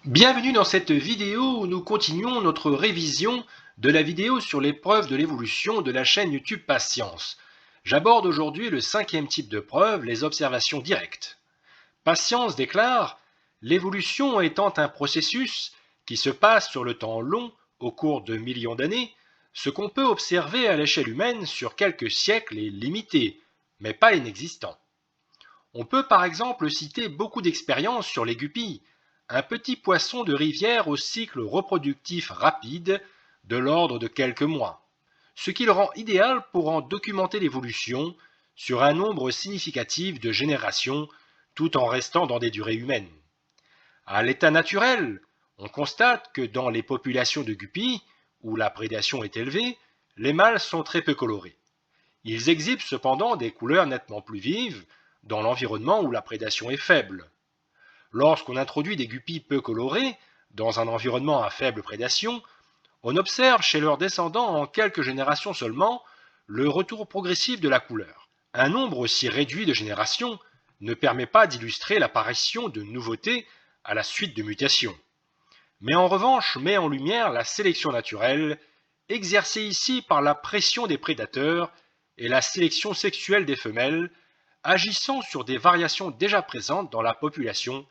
Bienvenue dans cette vidéo où nous continuons notre révision de la vidéo sur les preuves de l'évolution de la chaîne YouTube Pascience. J'aborde aujourd'hui le cinquième type de preuve, les observations directes. Pascience déclare « L'évolution étant un processus qui se passe sur le temps long, au cours de millions d'années, ce qu'on peut observer à l'échelle humaine sur quelques siècles est limité, mais pas inexistant. On peut par exemple citer beaucoup d'expériences sur les guppies, un petit poisson de rivière au cycle reproductif rapide de l'ordre de quelques mois, ce qui le rend idéal pour en documenter l'évolution sur un nombre significatif de générations tout en restant dans des durées humaines. À l'état naturel, on constate que dans les populations de guppies, où la prédation est élevée, les mâles sont très peu colorés. Ils exhibent cependant des couleurs nettement plus vives dans l'environnement où la prédation est faible. Lorsqu'on introduit des guppies peu colorées dans un environnement à faible prédation, on observe chez leurs descendants en quelques générations seulement le retour progressif de la couleur. Un nombre aussi réduit de générations ne permet pas d'illustrer l'apparition de nouveautés à la suite de mutations, mais en revanche met en lumière la sélection naturelle exercée ici par la pression des prédateurs et la sélection sexuelle des femelles, agissant sur des variations déjà présentes dans la population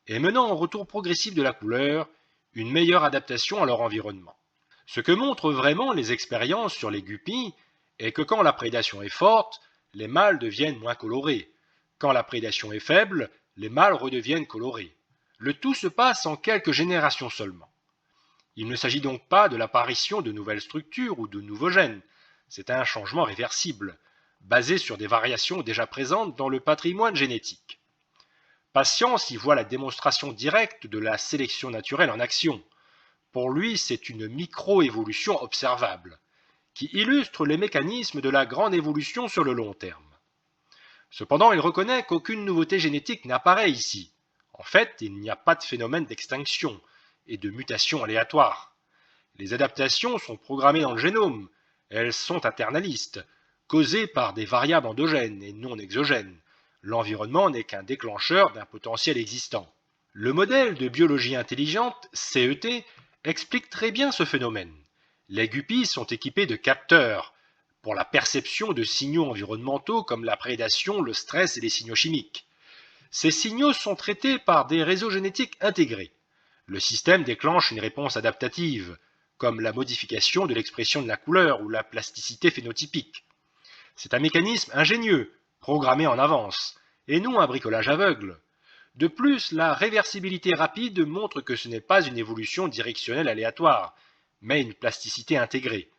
et menant au retour progressif de la couleur, une meilleure adaptation à leur environnement. Ce que montrent vraiment les expériences sur les guppies est que quand la prédation est forte, les mâles deviennent moins colorés. Quand la prédation est faible, les mâles redeviennent colorés. Le tout se passe en quelques générations seulement. Il ne s'agit donc pas de l'apparition de nouvelles structures ou de nouveaux gènes, c'est un changement réversible, basé sur des variations déjà présentes dans le patrimoine génétique. Pascience y voit la démonstration directe de la sélection naturelle en action. Pour lui, c'est une micro-évolution observable, qui illustre les mécanismes de la grande évolution sur le long terme. Cependant, il reconnaît qu'aucune nouveauté génétique n'apparaît ici. En fait, il n'y a pas de phénomène d'extinction et de mutation aléatoire. Les adaptations sont programmées dans le génome, elles sont internalistes, causées par des variables endogènes et non exogènes. L'environnement n'est qu'un déclencheur d'un potentiel existant. Le modèle de biologie intelligente, CET, explique très bien ce phénomène. Les guppies sont équipées de capteurs pour la perception de signaux environnementaux comme la prédation, le stress et les signaux chimiques. Ces signaux sont traités par des réseaux génétiques intégrés. Le système déclenche une réponse adaptative, comme la modification de l'expression de la couleur ou la plasticité phénotypique. C'est un mécanisme ingénieux, programmé en avance, et non un bricolage aveugle. De plus, la réversibilité rapide montre que ce n'est pas une évolution directionnelle aléatoire, mais une plasticité intégrée.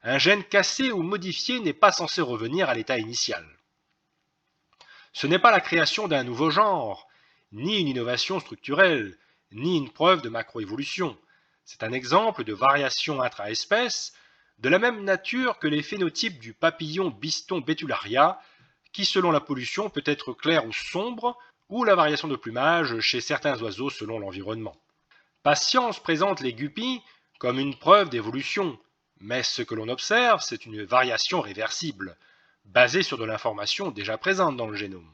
Un gène cassé ou modifié n'est pas censé revenir à l'état initial. Ce n'est pas la création d'un nouveau genre, ni une innovation structurelle, ni une preuve de macroévolution. C'est un exemple de variation intra-espèce, de la même nature que les phénotypes du papillon Biston betularia, qui selon la pollution peut être clair ou sombre, ou la variation de plumage chez certains oiseaux selon l'environnement. Pascience présente les guppies comme une preuve d'évolution, mais ce que l'on observe, c'est une variation réversible, basée sur de l'information déjà présente dans le génome.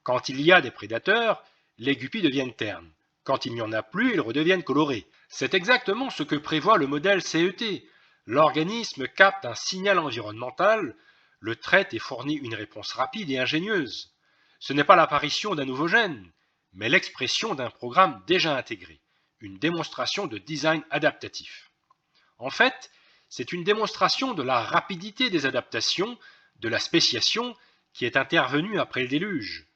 Quand il y a des prédateurs, les guppies deviennent ternes. Quand il n'y en a plus, ils redeviennent colorés. C'est exactement ce que prévoit le modèle CET. L'organisme capte un signal environnemental, le traite et fournit une réponse rapide et ingénieuse. Ce n'est pas l'apparition d'un nouveau gène, mais l'expression d'un programme déjà intégré, une démonstration de design adaptatif. En fait, c'est une démonstration de la rapidité des adaptations, de la spéciation qui est intervenue après le déluge.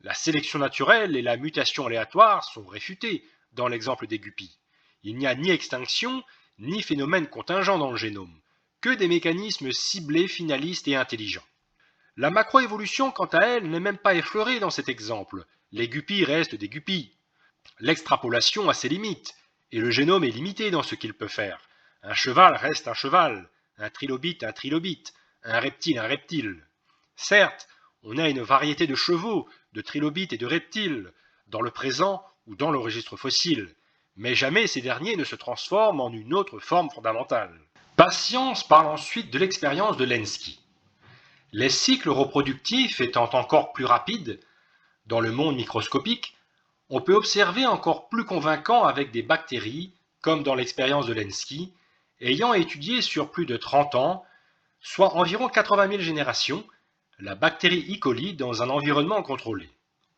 La sélection naturelle et la mutation aléatoire sont réfutées dans l'exemple des guppies. Il n'y a ni extinction, ni phénomène contingent dans le génome, que des mécanismes ciblés, finalistes et intelligents. La macroévolution, quant à elle, n'est même pas effleurée dans cet exemple. Les guppies restent des guppies. L'extrapolation a ses limites, et le génome est limité dans ce qu'il peut faire. Un cheval reste un cheval, un trilobite un trilobite, un reptile. Certes, on a une variété de chevaux, de trilobites et de reptiles, dans le présent ou dans le registre fossile, mais jamais ces derniers ne se transforment en une autre forme fondamentale. Pascience parle ensuite de l'expérience de Lenski. Les cycles reproductifs étant encore plus rapides, dans le monde microscopique, On peut observer encore plus convaincant avec des bactéries, comme dans l'expérience de Lenski, ayant étudié sur plus de 30 ans, soit environ 80 000 générations, la bactérie E. coli dans un environnement contrôlé.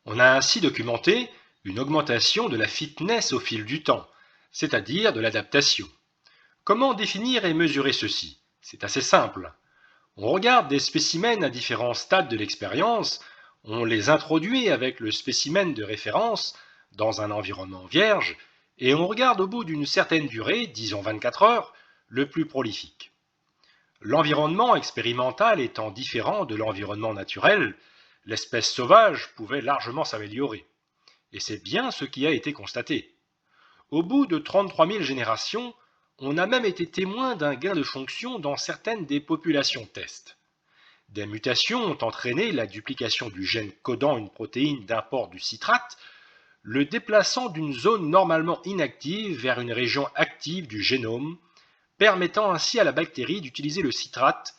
On a ainsi documenté une augmentation de la fitness au fil du temps, c'est-à-dire de l'adaptation. Comment définir et mesurer ceci? C'est assez simple. On regarde des spécimens à différents stades de l'expérience, on les introduit avec le spécimen de référence dans un environnement vierge, et on regarde au bout d'une certaine durée, disons 24 heures, le plus prolifique. L'environnement expérimental étant différent de l'environnement naturel, l'espèce sauvage pouvait largement s'améliorer. Et c'est bien ce qui a été constaté. Au bout de 33 000 générations, on a même été témoin d'un gain de fonction dans certaines des populations test. Des mutations ont entraîné la duplication du gène codant une protéine d'import du citrate, le déplaçant d'une zone normalement inactive vers une région active du génome, permettant ainsi à la bactérie d'utiliser le citrate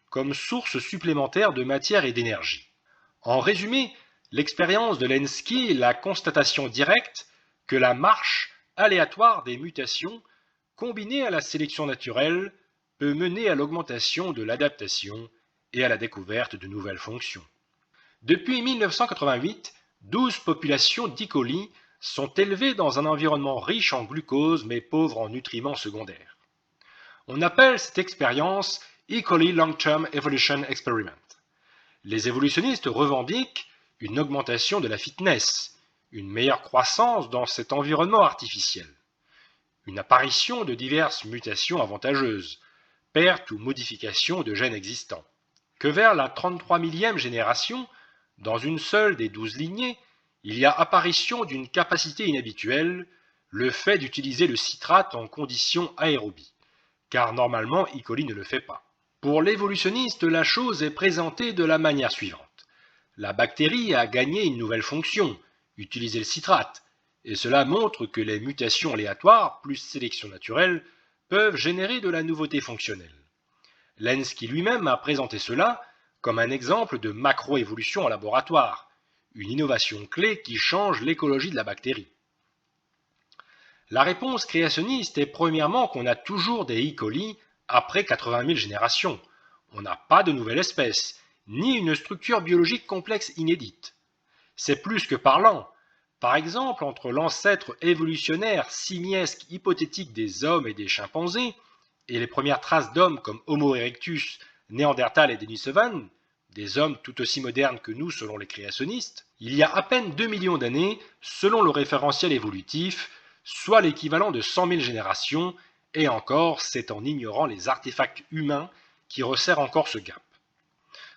comme source supplémentaire de matière et d'énergie. En résumé, l'expérience de Lenski est la constatation directe que la marche aléatoire des mutations, combinée à la sélection naturelle, peut mener à l'augmentation de l'adaptation et à la découverte de nouvelles fonctions. Depuis 1988, 12 populations d'E. coli sont élevées dans un environnement riche en glucose mais pauvre en nutriments secondaires. On appelle cette expérience E. coli Long-Term Evolution Experiment. Les évolutionnistes revendiquent une augmentation de la fitness, une meilleure croissance dans cet environnement artificiel, une apparition de diverses mutations avantageuses, perte ou modification de gènes existants, que vers la 33 millième génération, dans une seule des 12 lignées, il y a apparition d'une capacité inhabituelle, le fait d'utiliser le citrate en conditions aérobies, car normalement E. coli ne le fait pas. Pour l'évolutionniste, la chose est présentée de la manière suivante. La bactérie a gagné une nouvelle fonction, utiliser le citrate, et cela montre que les mutations aléatoires, plus sélection naturelle, peuvent générer de la nouveauté fonctionnelle. Lenski lui-même a présenté cela comme un exemple de macroévolution en laboratoire, une innovation clé qui change l'écologie de la bactérie. La réponse créationniste est premièrement qu'on a toujours des E. coli après 80 000 générations. On n'a pas de nouvelle espèce, ni une structure biologique complexe inédite. C'est plus que parlant. Par exemple, entre l'ancêtre évolutionnaire simiesque hypothétique des hommes et des chimpanzés, et les premières traces d'hommes comme Homo erectus, Néandertal et Denisovan, des hommes tout aussi modernes que nous selon les créationnistes, il y a à peine 2 millions d'années, selon le référentiel évolutif, soit l'équivalent de 100 000 générations, et encore, c'est en ignorant les artefacts humains qui resserrent encore ce gap.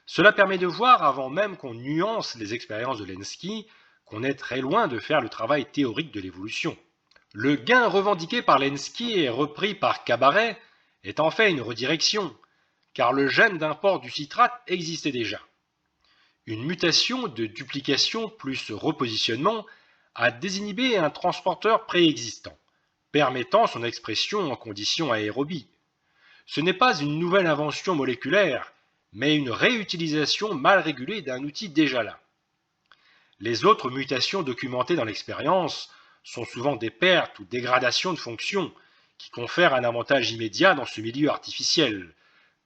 Cela permet de voir, avant même qu'on nuance les expériences de Lenski, qu'on est très loin de faire le travail théorique de l'évolution. Le gain revendiqué par Lenski et repris par Cabaret est en fait une redirection, car le gène d'import du citrate existait déjà. Une mutation de duplication plus repositionnement a désinhibé un transporteur préexistant, permettant son expression en conditions aérobies. Ce n'est pas une nouvelle invention moléculaire, mais une réutilisation mal régulée d'un outil déjà là. Les autres mutations documentées dans l'expérience sont souvent des pertes ou dégradations de fonctions qui confèrent un avantage immédiat dans ce milieu artificiel,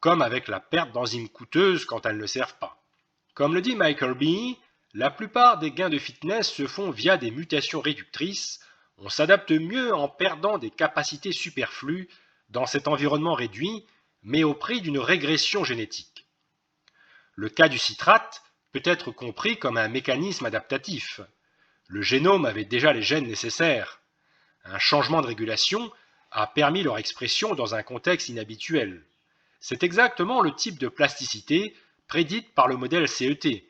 comme avec la perte d'enzymes coûteuses quand elles ne servent pas. Comme le dit Michael B., la plupart des gains de fitness se font via des mutations réductrices. On s'adapte mieux en perdant des capacités superflues dans cet environnement réduit, mais au prix d'une régression génétique. Le cas du citrate peut être compris comme un mécanisme adaptatif. Le génome avait déjà les gènes nécessaires. Un changement de régulation a permis leur expression dans un contexte inhabituel. C'est exactement le type de plasticité prédite par le modèle CET.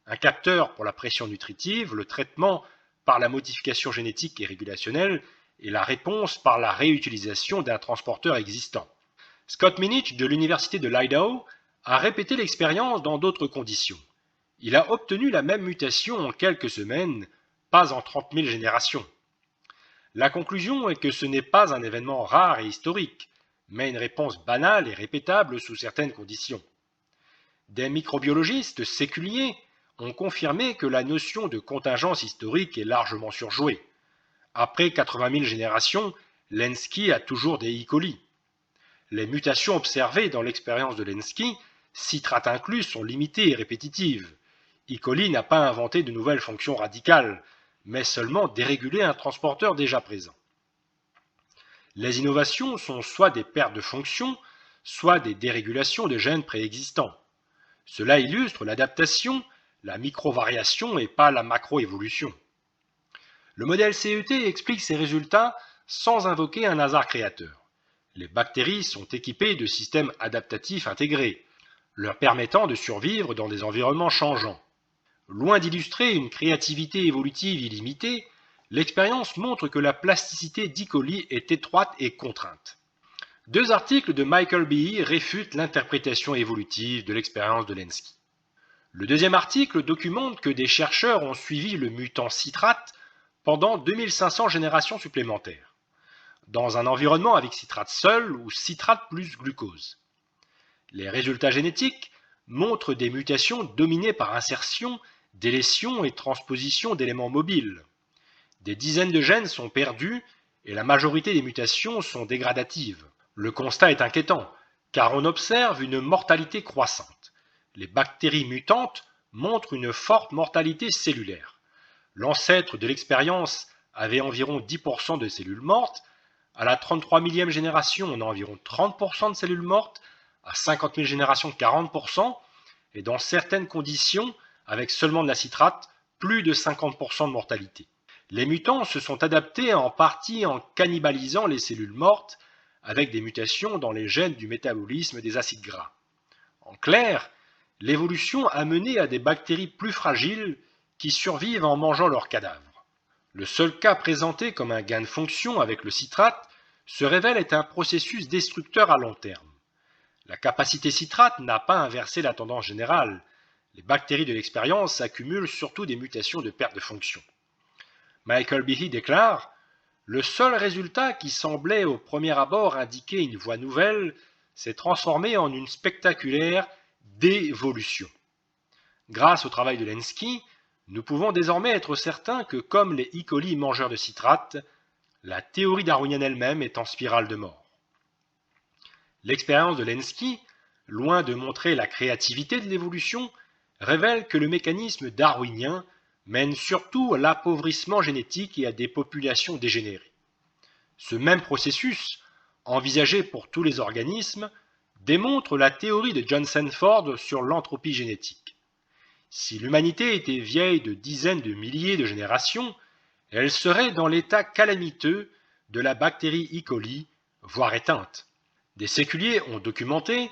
Un capteur pour la pression nutritive, le traitement par la modification génétique et régulationnelle, et la réponse par la réutilisation d'un transporteur existant. Scott Minich de l'université de l'Idaho a répété l'expérience dans d'autres conditions. Il a obtenu la même mutation en quelques semaines, pas en 30 000 générations. La conclusion est que ce n'est pas un événement rare et historique, mais une réponse banale et répétable sous certaines conditions. Des microbiologistes séculiers ont confirmé que la notion de contingence historique est largement surjouée. Après 80 000 générations, Lenski a toujours des E. coli. Les mutations observées dans l'expérience de Lenski, citrate inclus, sont limitées et répétitives. E. coli n'a pas inventé de nouvelles fonctions radicales, mais seulement dérégulé un transporteur déjà présent. Les innovations sont soit des pertes de fonctions, soit des dérégulations de gènes préexistants. Cela illustre l'adaptation, la microvariation et pas la macroévolution. Le modèle CET explique ces résultats sans invoquer un hasard créateur. Les bactéries sont équipées de systèmes adaptatifs intégrés, leur permettant de survivre dans des environnements changeants. Loin d'illustrer une créativité évolutive illimitée, l'expérience montre que la plasticité d'E. coli est étroite et contrainte. Deux articles de Michael Behe réfutent l'interprétation évolutive de l'expérience de Lenski. Le deuxième article documente que des chercheurs ont suivi le mutant citrate pendant 2500 générations supplémentaires, dans un environnement avec citrate seul ou citrate plus glucose. Les résultats génétiques montrent des mutations dominées par insertion, délétion et transposition d'éléments mobiles. Des dizaines de gènes sont perdus et la majorité des mutations sont dégradatives. Le constat est inquiétant, car on observe une mortalité croissante. Les bactéries mutantes montrent une forte mortalité cellulaire. L'ancêtre de l'expérience avait environ 10% de cellules mortes, à la 33 millième génération on a environ 30% de cellules mortes, à 50 000 générations 40%, et dans certaines conditions, avec seulement de la citrate, plus de 50% de mortalité. Les mutants se sont adaptés en partie en cannibalisant les cellules mortes avec des mutations dans les gènes du métabolisme des acides gras. En clair, l'évolution a mené à des bactéries plus fragiles qui survivent en mangeant leurs cadavres. Le seul cas présenté comme un gain de fonction avec le citrate se révèle être un processus destructeur à long terme. La capacité citrate n'a pas inversé la tendance générale. Les bactéries de l'expérience accumulent surtout des mutations de perte de fonction. Michael Behe déclare « Le seul résultat qui semblait au premier abord indiquer une voie nouvelle s'est transformé en une spectaculaire dévolution. Grâce au travail de Lenski, nous pouvons désormais être certains que, comme les E. coli mangeurs de citrate, la théorie darwinienne elle-même est en spirale de mort. » L'expérience de Lenski, loin de montrer la créativité de l'évolution, révèle que le mécanisme darwinien mène surtout à l'appauvrissement génétique et à des populations dégénérées. Ce même processus, envisagé pour tous les organismes, démontre la théorie de John Sanford sur l'entropie génétique. Si l'humanité était vieille de dizaines de milliers de générations, elle serait dans l'état calamiteux de la bactérie E. coli, voire éteinte. Des séculiers ont documenté,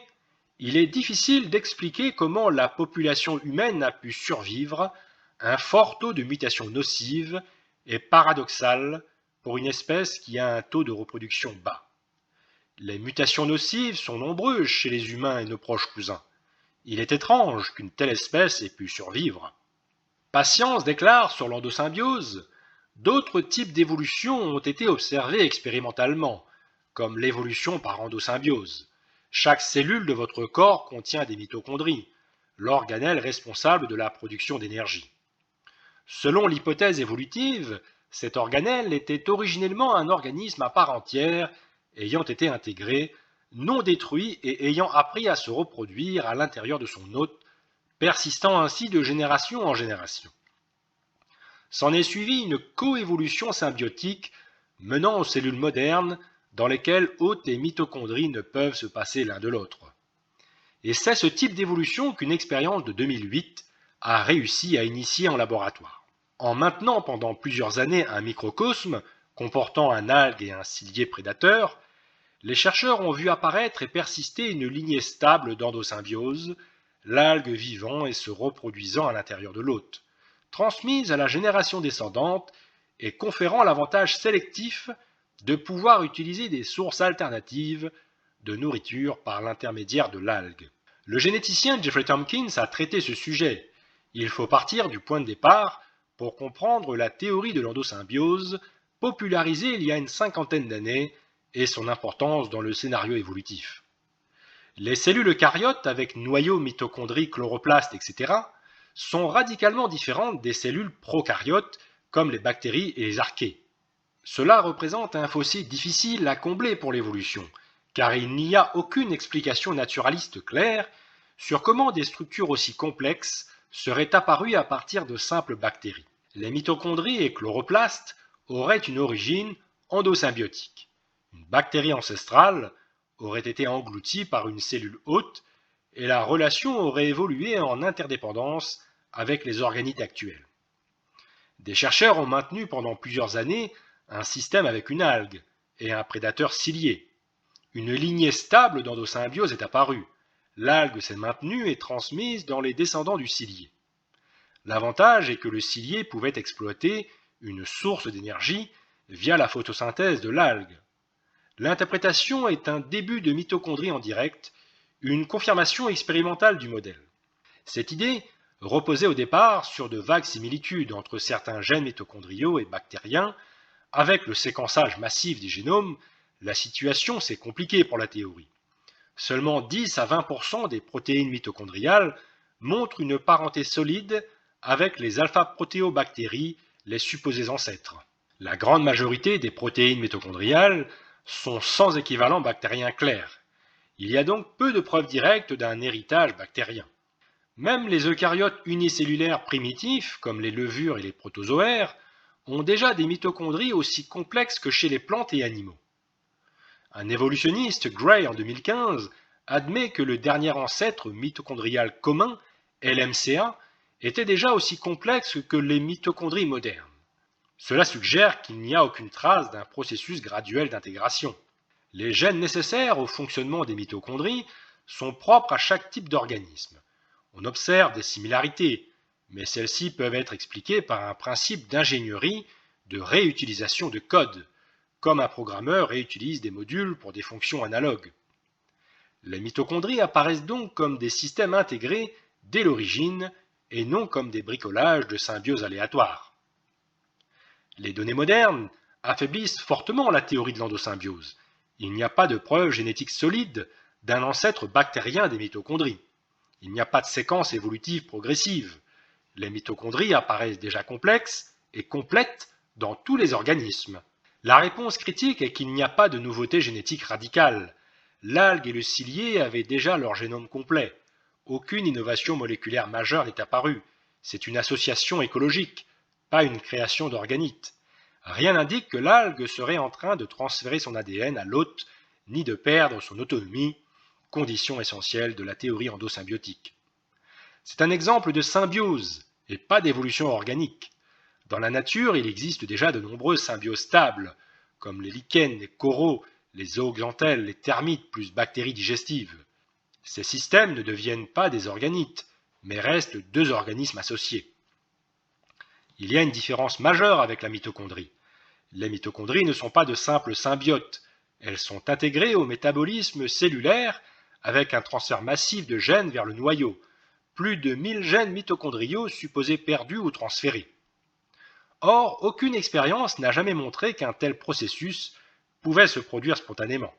il est difficile d'expliquer comment la population humaine a pu survivre un fort taux de mutations nocives et paradoxal pour une espèce qui a un taux de reproduction bas. Les mutations nocives sont nombreuses chez les humains et nos proches cousins. Il est étrange qu'une telle espèce ait pu survivre. Patience déclare sur l'endosymbiose, d'autres types d'évolution ont été observés expérimentalement, comme l'évolution par endosymbiose. Chaque cellule de votre corps contient des mitochondries, l'organelle responsable de la production d'énergie. Selon l'hypothèse évolutive, cette organelle était originellement un organisme à part entière, ayant été intégré, non détruit et ayant appris à se reproduire à l'intérieur de son hôte, persistant ainsi de génération en génération. S'en est suivi une coévolution symbiotique menant aux cellules modernes dans lesquelles hôte et mitochondries ne peuvent se passer l'un de l'autre. Et c'est ce type d'évolution qu'une expérience de 2008 a réussi à initier en laboratoire. En maintenant pendant plusieurs années un microcosme comportant un algue et un cilié prédateur, les chercheurs ont vu apparaître et persister une lignée stable d'endosymbiose, l'algue vivant et se reproduisant à l'intérieur de l'hôte, transmise à la génération descendante et conférant l'avantage sélectif de pouvoir utiliser des sources alternatives de nourriture par l'intermédiaire de l'algue. Le généticien Jeffrey Tompkins a traité ce sujet. Il faut partir du point de départ pour comprendre la théorie de l'endosymbiose, popularisée il y a une cinquantaine d'années, et son importance dans le scénario évolutif. Les cellules eucaryotes avec noyaux, mitochondries, chloroplastes, etc., sont radicalement différentes des cellules prokaryotes comme les bactéries et les archées. Cela représente un fossé difficile à combler pour l'évolution, car il n'y a aucune explication naturaliste claire sur comment des structures aussi complexes seraient apparues à partir de simples bactéries. Les mitochondries et chloroplastes auraient une origine endosymbiotique. Une bactérie ancestrale aurait été engloutie par une cellule hôte et la relation aurait évolué en interdépendance avec les organites actuels. Des chercheurs ont maintenu pendant plusieurs années un système avec une algue et un prédateur cilié. Une lignée stable d'endosymbiose est apparue. L'algue s'est maintenue et transmise dans les descendants du cilié. L'avantage est que le cilié pouvait exploiter une source d'énergie via la photosynthèse de l'algue. L'interprétation est un début de mitochondrie en direct, une confirmation expérimentale du modèle. Cette idée reposait au départ sur de vagues similitudes entre certains gènes mitochondriaux et bactériens. Avec le séquençage massif des génomes, la situation s'est compliquée pour la théorie. Seulement 10 à 20% des protéines mitochondriales montrent une parenté solide avec les alpha-protéobactéries, les supposés ancêtres. La grande majorité des protéines mitochondriales sont sans équivalent bactérien clair. Il y a donc peu de preuves directes d'un héritage bactérien. Même les eucaryotes unicellulaires primitifs, comme les levures et les protozoaires, ont déjà des mitochondries aussi complexes que chez les plantes et animaux. Un évolutionniste, Gray en 2015, admet que le dernier ancêtre mitochondrial commun, LMCA, était déjà aussi complexe que les mitochondries modernes. Cela suggère qu'il n'y a aucune trace d'un processus graduel d'intégration. Les gènes nécessaires au fonctionnement des mitochondries sont propres à chaque type d'organisme. On observe des similarités, mais celles-ci peuvent être expliquées par un principe d'ingénierie de réutilisation de code, comme un programmeur réutilise des modules pour des fonctions analogues. Les mitochondries apparaissent donc comme des systèmes intégrés dès l'origine et non comme des bricolages de symbiose aléatoires. Les données modernes affaiblissent fortement la théorie de l'endosymbiose. Il n'y a pas de preuve génétique solide d'un ancêtre bactérien des mitochondries. Il n'y a pas de séquence évolutive progressive. Les mitochondries apparaissent déjà complexes et complètes dans tous les organismes. La réponse critique est qu'il n'y a pas de nouveauté génétique radicale. L'algue et le cilié avaient déjà leur génome complet. Aucune innovation moléculaire majeure n'est apparue. C'est une association écologique, pas une création d'organites. Rien n'indique que l'algue serait en train de transférer son ADN à l'hôte, ni de perdre son autonomie, condition essentielle de la théorie endosymbiotique. C'est un exemple de symbiose, et pas d'évolution organique. Dans la nature, il existe déjà de nombreuses symbioses stables, comme les lichens, les coraux, les zooxanthelles, les termites plus bactéries digestives. Ces systèmes ne deviennent pas des organites, mais restent deux organismes associés. Il y a une différence majeure avec la mitochondrie. Les mitochondries ne sont pas de simples symbiotes. Elles sont intégrées au métabolisme cellulaire avec un transfert massif de gènes vers le noyau, plus de 1000 gènes mitochondriaux supposés perdus ou transférés. Or, aucune expérience n'a jamais montré qu'un tel processus pouvait se produire spontanément.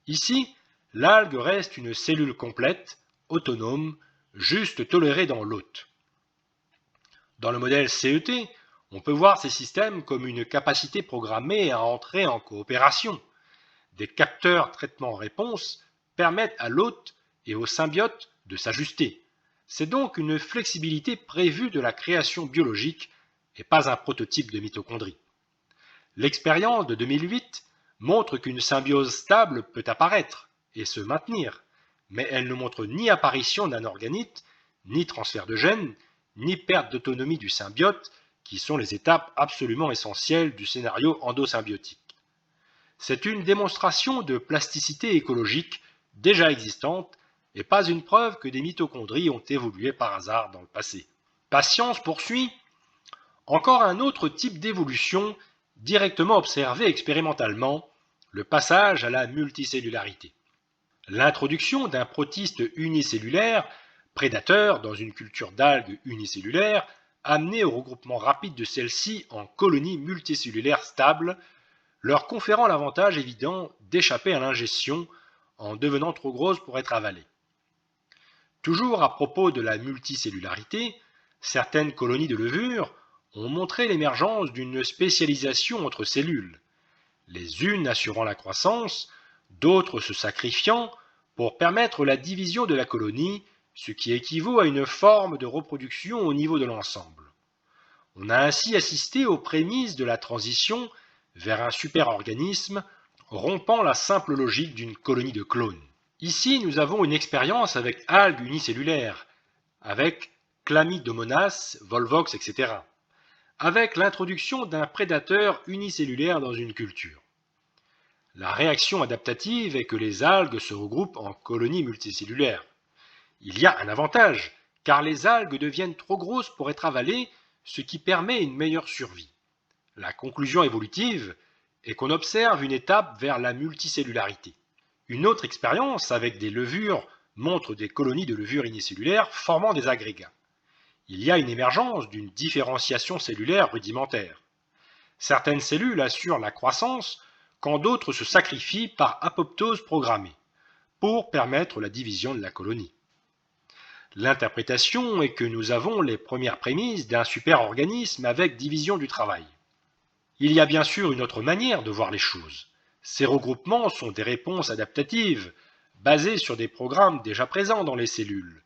Ici, l'algue reste une cellule complète, autonome, juste tolérée dans l'hôte. Dans le modèle CET, on peut voir ces systèmes comme une capacité programmée à entrer en coopération. Des capteurs traitement-réponse permettent à l'hôte et au symbiote de s'ajuster. C'est donc une flexibilité prévue de la création biologique et pas un prototype de mitochondrie. L'expérience de 2008 montre qu'une symbiose stable peut apparaître et se maintenir, mais elle ne montre ni apparition d'un organite, ni transfert de gènes, ni perte d'autonomie du symbiote, qui sont les étapes absolument essentielles du scénario endosymbiotique. C'est une démonstration de plasticité écologique déjà existante et pas une preuve que des mitochondries ont évolué par hasard dans le passé. Patience poursuit. Encore un autre type d'évolution directement observé expérimentalement, le passage à la multicellularité. L'introduction d'un protiste unicellulaire, prédateur dans une culture d'algues unicellulaires, amenait au regroupement rapide de celles-ci en colonies multicellulaires stables, leur conférant l'avantage évident d'échapper à l'ingestion en devenant trop grosses pour être avalées. Toujours à propos de la multicellularité, certaines colonies de levure ont montré l'émergence d'une spécialisation entre cellules, les unes assurant la croissance, d'autres se sacrifiant pour permettre la division de la colonie, ce qui équivaut à une forme de reproduction au niveau de l'ensemble. On a ainsi assisté aux prémices de la transition vers un superorganisme rompant la simple logique d'une colonie de clones. Ici, nous avons une expérience avec algues unicellulaires, avec Chlamydomonas, Volvox, etc., avec l'introduction d'un prédateur unicellulaire dans une culture. La réaction adaptative est que les algues se regroupent en colonies multicellulaires. Il y a un avantage, car les algues deviennent trop grosses pour être avalées, ce qui permet une meilleure survie. La conclusion évolutive est qu'on observe une étape vers la multicellularité. Une autre expérience avec des levures montre des colonies de levures unicellulaires formant des agrégats. Il y a une émergence d'une différenciation cellulaire rudimentaire. Certaines cellules assurent la croissance quand d'autres se sacrifient par apoptose programmée pour permettre la division de la colonie. L'interprétation est que nous avons les premières prémices d'un superorganisme avec division du travail. Il y a bien sûr une autre manière de voir les choses. Ces regroupements sont des réponses adaptatives basées sur des programmes déjà présents dans les cellules.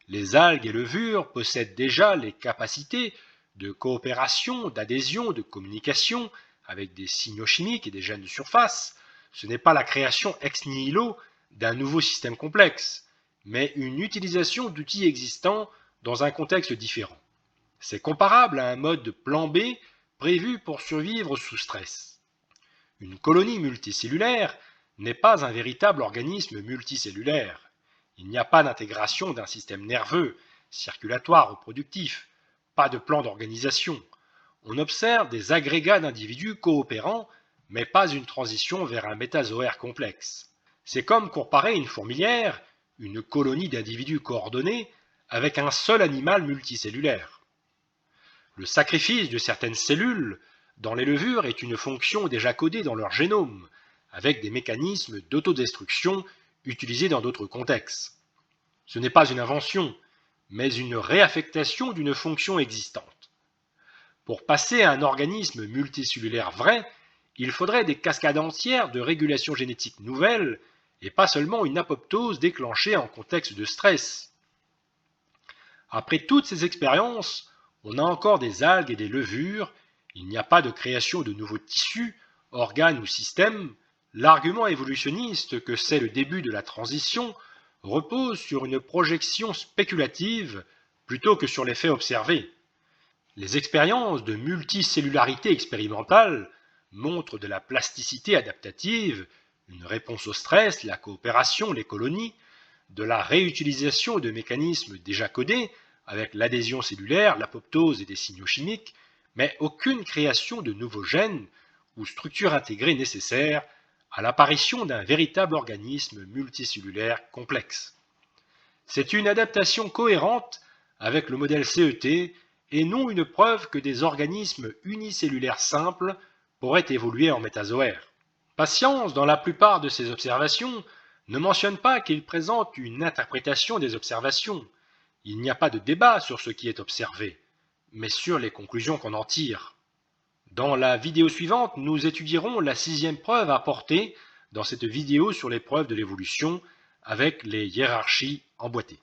Les algues et levures possèdent déjà les capacités de coopération, d'adhésion, de communication avec des signaux chimiques et des gènes de surface. Ce n'est pas la création ex nihilo d'un nouveau système complexe, mais une utilisation d'outils existants dans un contexte différent. C'est comparable à un mode de plan B prévu pour survivre sous stress. Une colonie multicellulaire n'est pas un véritable organisme multicellulaire. Il n'y a pas d'intégration d'un système nerveux, circulatoire ou productif, pas de plan d'organisation. On observe des agrégats d'individus coopérants, mais pas une transition vers un métazoaire complexe. C'est comme comparer une fourmilière, une colonie d'individus coordonnés, avec un seul animal multicellulaire. Le sacrifice de certaines cellules dans les levures est une fonction déjà codée dans leur génome, avec des mécanismes d'autodestruction utilisés dans d'autres contextes. Ce n'est pas une invention, mais une réaffectation d'une fonction existante. Pour passer à un organisme multicellulaire vrai, il faudrait des cascades entières de régulation génétique nouvelles et pas seulement une apoptose déclenchée en contexte de stress. Après toutes ces expériences, on a encore des algues et des levures, il n'y a pas de création de nouveaux tissus, organes ou systèmes. L'argument évolutionniste que c'est le début de la transition repose sur une projection spéculative plutôt que sur les faits observés. Les expériences de multicellularité expérimentale montrent de la plasticité adaptative, une réponse au stress, la coopération, les colonies, de la réutilisation de mécanismes déjà codés avec l'adhésion cellulaire, l'apoptose et des signaux chimiques, mais aucune création de nouveaux gènes ou structures intégrées nécessaires à l'apparition d'un véritable organisme multicellulaire complexe. C'est une adaptation cohérente avec le modèle CET et non une preuve que des organismes unicellulaires simples pourraient évoluer en métazoaires. Patience, dans la plupart de ces observations, ne mentionne pas qu'il présente une interprétation des observations. Il n'y a pas de débat sur ce qui est observé, mais sur les conclusions qu'on en tire. Dans la vidéo suivante, nous étudierons la 6e preuve apportée dans cette vidéo sur les preuves de l'évolution avec les hiérarchies emboîtées.